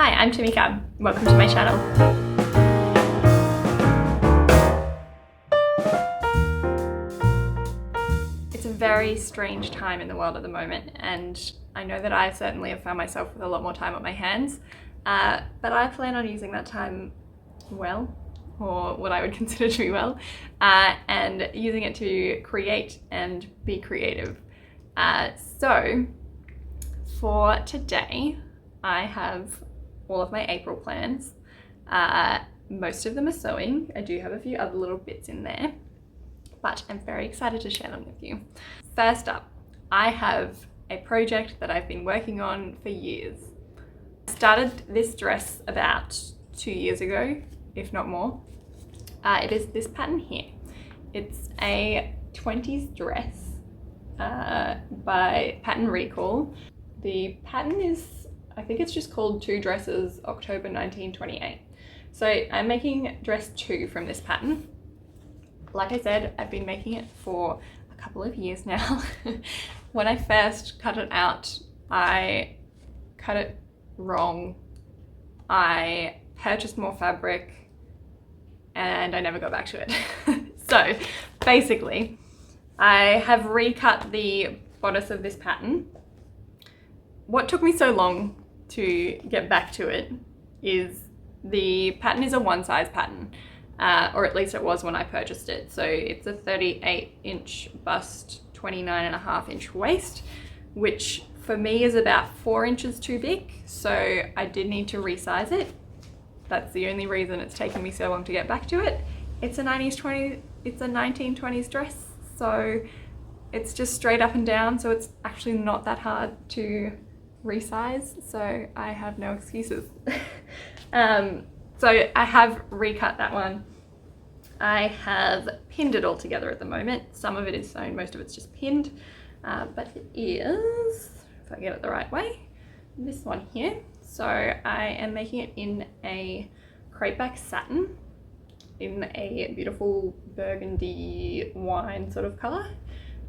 Hi, I'm Tamika. Welcome to my channel. It's a very strange time in the world at the moment, and I know that I certainly have found myself with a lot more time on my hands, but I plan on using that time well, or what I would consider to be well, and using it to create and be creative. So for today, I have all of my April plans. Most of them are sewing. I do have a few other little bits in there, but I'm very excited to share them with you. First up, I have a project that I've been working on for years. I started this dress about 2 years ago, if not more. It is this pattern here. It's a 20s dress by Pattern Recall. The pattern is, I think it's just called Two Dresses, October 1928. So I'm making dress 2 from this pattern. Like I said, I've been making it for a couple of years now. When I first cut it out, I cut it wrong. I purchased more fabric and I never got back to it. So basically, I have recut the bodice of this pattern. What took me so long to get back to it is the pattern is a one size pattern, or at least it was when I purchased it. So it's a 38-inch bust, 29.5-inch waist, which for me is about 4 inches too big. So I did need to resize it. That's the only reason it's taken me so long to get back to it. It's a 1920s dress, so it's just straight up and down. So it's actually not that hard to resize, so I have no excuses. So I have recut that one. I have pinned it all together at the moment. Some of it is sewn, most of it's just pinned, but it is, if I get it the right way, this one here. So I am making it in a crepeback satin in a beautiful burgundy wine sort of color.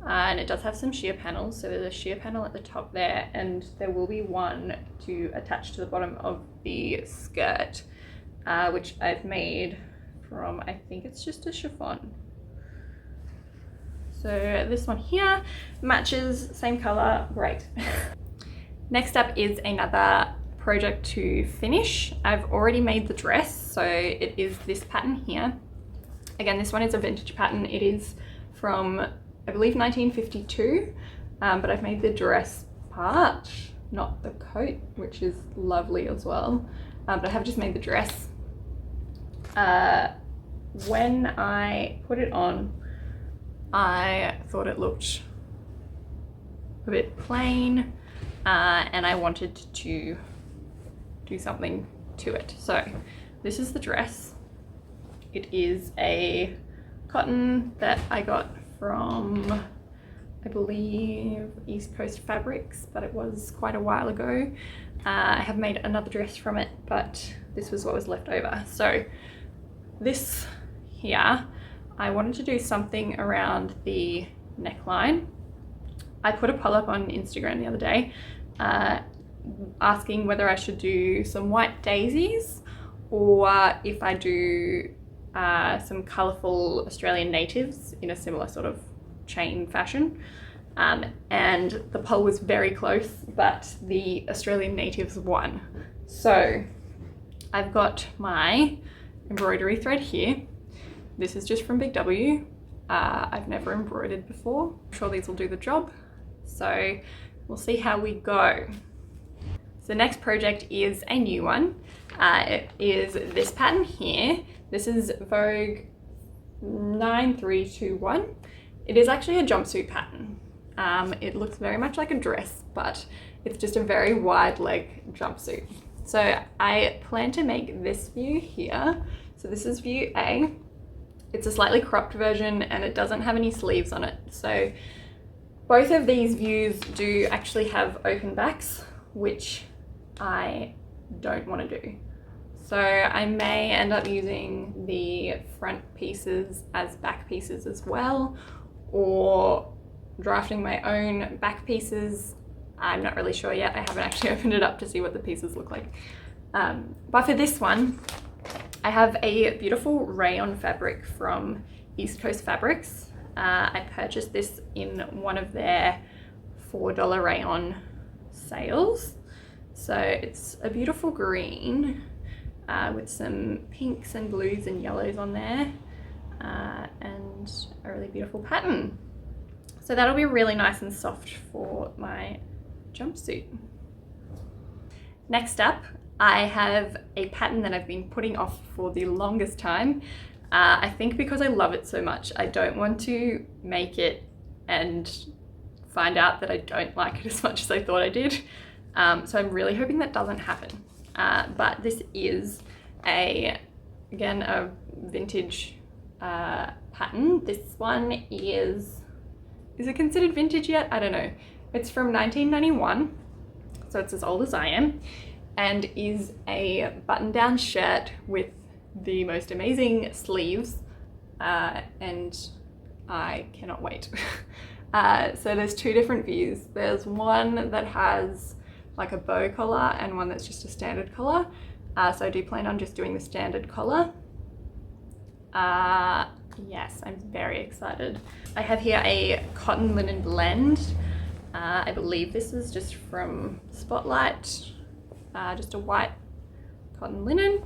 And it does have some sheer panels, so there's a sheer panel at the top there, and there will be one to attach to the bottom of the skirt, which I've made from, I think it's just a chiffon. So this one here matches, same color, great. Next up is another project to finish. I've already made the dress, so it is this pattern here. Again, this one is a vintage pattern. It is from, I believe, 1952, but I've made the dress part, not the coat, which is lovely as well, but I have just made the dress. When I put it on, I thought it looked a bit plain, and I wanted to do something to it. So this is the dress. It is a cotton that I got from, I believe, East Coast Fabrics, but it was quite a while ago. I have made another dress from it, but this was what was left over. So this here, I wanted to do something around the neckline. I put a poll up on Instagram the other day, asking whether I should do some white daisies or if I do some colourful Australian natives in a similar sort of chain fashion, and the poll was very close, but the Australian natives won. So I've got my embroidery thread here. This is just from Big W. I've never embroidered before. I'm sure these will do the job, so we'll see how we go. So the next project is a new one. It is this pattern here. This is Vogue 9321. It is actually a jumpsuit pattern. It looks very much like a dress, but it's just a very wide leg jumpsuit. So I plan to make this view here. So this is view A. It's a slightly cropped version and it doesn't have any sleeves on it. So both of these views do actually have open backs, which I don't want to do. So I may end up using the front pieces as back pieces as well, or drafting my own back pieces. I'm not really sure yet. I haven't actually opened it up to see what the pieces look like. But for this one, I have a beautiful rayon fabric from East Coast Fabrics. I purchased this in one of their $4 rayon sales. So it's a beautiful green with some pinks and blues and yellows on there, and a really beautiful pattern. So that'll be really nice and soft for my jumpsuit. Next up, I have a pattern that I've been putting off for the longest time. I think because I love it so much, I don't want to make it and find out that I don't like it as much as I thought I did. So I'm really hoping that doesn't happen. But this is again, a vintage pattern. This one is it considered vintage yet? I don't know. It's from 1991, so it's as old as I am, and is a button-down shirt with the most amazing sleeves, and I cannot wait. So there's two different views. There's one that has like a bow collar and one that's just a standard collar. So I do plan on just doing the standard collar. Yes, I'm very excited. I have here a cotton linen blend. I believe this is just from Spotlight, just a white cotton linen.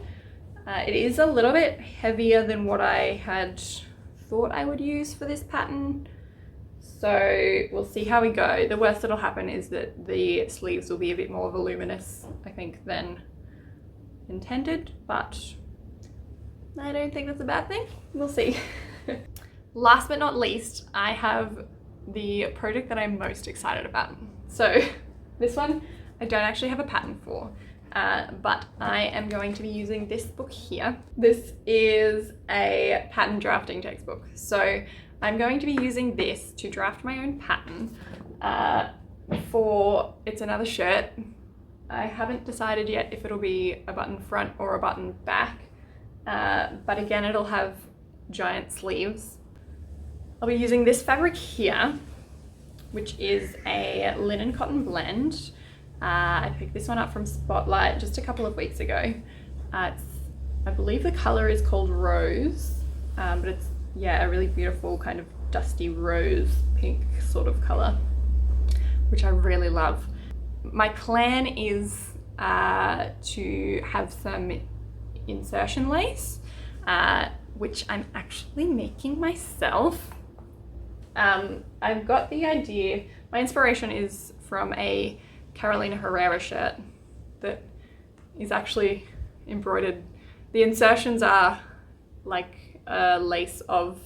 It is a little bit heavier than what I had thought I would use for this pattern. So we'll see how we go. The worst that'll happen is that the sleeves will be a bit more voluminous, I think, than intended, but I don't think that's a bad thing. We'll see. Last but not least, I have the project that I'm most excited about. So this one, I don't actually have a pattern for, but I am going to be using this book here. This is a pattern drafting textbook. So I'm going to be using this to draft my own pattern it's another shirt. I haven't decided yet if it'll be a button front or a button back, but again, it'll have giant sleeves. I'll be using this fabric here, which is a linen cotton blend. I picked this one up from Spotlight just a couple of weeks ago. I believe the color is called Rose, but it's, yeah, a really beautiful kind of dusty rose pink sort of color, which I really love. My plan is to have some insertion lace, which I'm actually making myself. I've got the idea, my inspiration is from a Carolina Herrera shirt that is actually embroidered. The insertions are like a lace of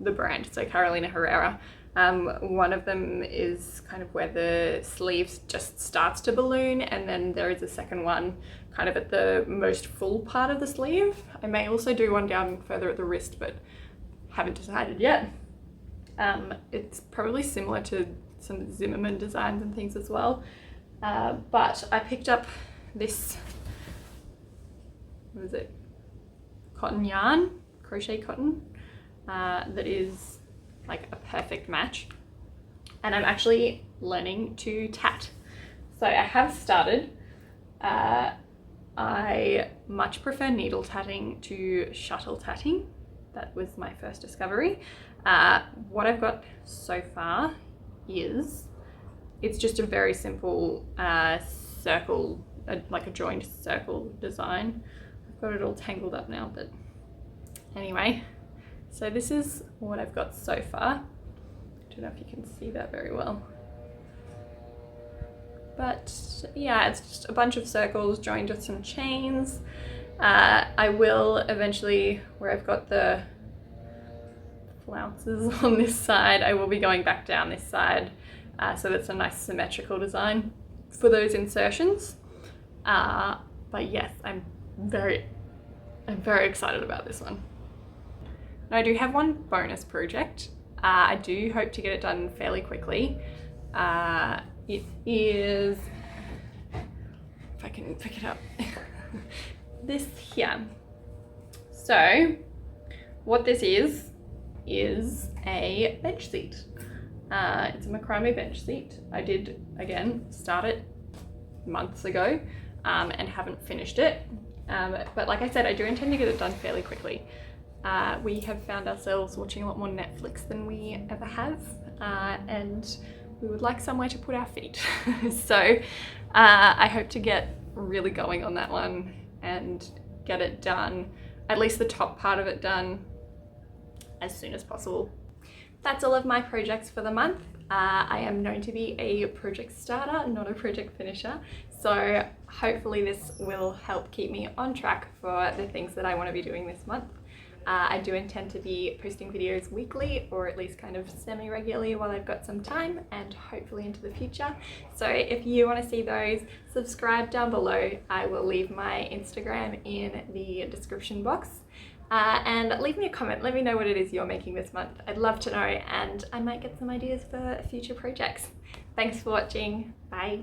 the brand, so Carolina Herrera. One of them is kind of where the sleeves just starts to balloon, and then there is a second one kind of at the most full part of the sleeve. I may also do one down further at the wrist, but haven't decided yet. It's probably similar to some Zimmerman designs and things as well. But I picked up this, what is it? Cotton yarn, crochet cotton, that is like a perfect match. And I'm actually learning to tat. So I have started. I much prefer needle tatting to shuttle tatting. That was my first discovery. What I've got so far is, it's just a very simple circle, like a joined circle design. I've got it all tangled up now, but anyway. So this is what I've got so far. I don't know if you can see that very well. But yeah, it's just a bunch of circles joined with some chains. I will eventually, where I've got the flounces on this side, I will be going back down this side, so that's a nice symmetrical design for those insertions. But yes, I'm very excited about this one. Now I do have one bonus project. I do hope to get it done fairly quickly. It is, if I can pick it up, this here. So what this is a bench seat. It's a macrame bench seat. I did, again, start it months ago. and haven't finished it. But like I said, I do intend to get it done fairly quickly. We have found ourselves watching a lot more Netflix than we ever have, and we would like somewhere to put our feet. So I hope to get really going on that one and get it done, at least the top part of it done, as soon as possible. That's all of my projects for the month. I am known to be a project starter, not a project finisher, so hopefully this will help keep me on track for the things that I want to be doing this month. I do intend to be posting videos weekly, or at least kind of semi-regularly while I've got some time, and hopefully into the future. So if you want to see those, subscribe down below. I will leave my Instagram in the description box. And leave me a comment, let me know what it is you're making this month. I'd love to know, and I might get some ideas for future projects. Thanks for watching, bye.